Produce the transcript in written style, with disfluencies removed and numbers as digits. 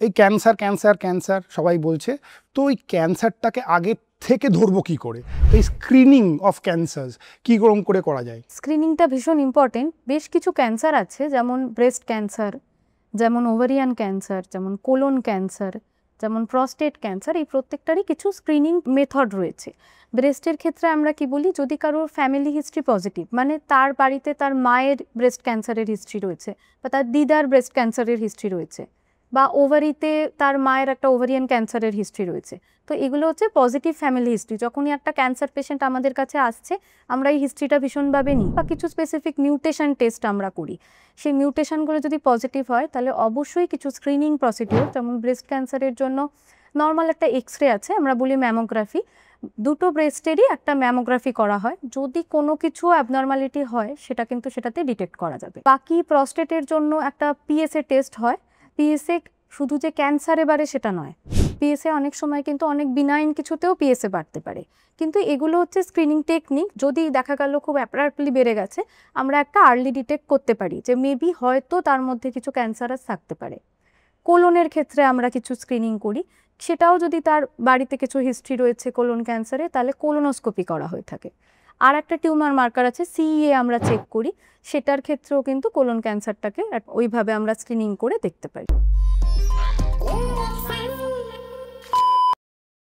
এই cancer cancer cancer সবাই বলছে, তো এই ক্যান্সারটাকে আগে থেকে ধরবো কি করে? এই স্ক্রিনিং অফ ক্যান্সার কি করে করা যায়? স্ক্রিনিংটা ভীষণ ইম্পর্টেন্ট। বেশ কিছু ক্যান্সার আছে, যেমন ব্রেস্ট ক্যান্সার, যেমন ওভারিয়ান ক্যান্সার, যেমন কোলন ক্যান্সার, যেমন প্রস্টেট ক্যান্সার। এই প্রত্যেকটারই কিছু স্ক্রিনিং মেথড রয়েছে। ব্রেস্টের ক্ষেত্রে আমরা কি বলি, যদি কারোর ফ্যামিলি হিস্ট্রি পজিটিভ, মানে তার বাড়িতে তার মায়ের ব্রেস্ট ক্যান্সারের হিস্ট্রি রয়েছে, বা তার দিদার ব্রেস্ট ক্যান্সারের হিস্ট্রি রয়েছে, বা ওভারিতে তার মায়ের একটা ওভারিয়ান ক্যান্সারের হিস্ট্রি রয়েছে, তো এগুলো হচ্ছে পজিটিভ ফ্যামিলি হিস্ট্রি। যখনই একটা ক্যান্সার পেশেন্ট আমাদের কাছে আসছে, আমরা এই হিস্ট্রিটা ভীষণভাবে নিই, বা কিছু স্পেসিফিক মিউটেশন টেস্ট আমরা করি। সেই মিউটেশনগুলো যদি পজিটিভ হয়, তাহলে অবশ্যই কিছু স্ক্রিনিং প্রসিডিওর, যেমন ব্রেস্ট ক্যান্সারের জন্য নর্মাল একটা এক্স রে আছে, আমরা বলি ম্যামোগ্রাফি। দুটো ব্রেস্টেরই একটা ম্যামোগ্রাফি করা হয়, যদি কোনো কিছু অ্যাবনর্মালিটি হয় সেটা কিন্তু সেটাতে ডিটেক্ট করা যাবে। বাকি প্রস্টেটের জন্য একটা পিএসএ টেস্ট হয়। পিএসএ শুধু যে ক্যান্সারে বাড়ে সেটা নয়, পিএসএ অনেক সময় কিন্তু অনেক বিনাইন কিছুতেও পিএসএ বাড়তে পারে। কিন্তু এগুলো হচ্ছে স্ক্রিনিং টেকনিক। যদি দেখা গেল খুব অ্যাপারেন্টলি বেড়ে গেছে, আমরা একটা আর্লি ডিটেক্ট করতে পারি যে মেবি হয়তো তার মধ্যে কিছু ক্যান্সারাস থাকতে পারে। কোলনের ক্ষেত্রে আমরা কিছু স্ক্রিনিং করি, সেটাও যদি তার বাড়িতে কিছু হিস্ট্রি রয়েছে কোলন ক্যান্সারে, তাহলে কোলোনোস্কোপি করা হয়ে থাকে। আর একটা টিউমার মার্কার আছে, সিইএ আমরা চেক করি, সেটার ক্ষেত্রেও কিন্তু কোলন ক্যান্সারটাকে ওইভাবে আমরা স্ক্রিনিং করে দেখতে পারি।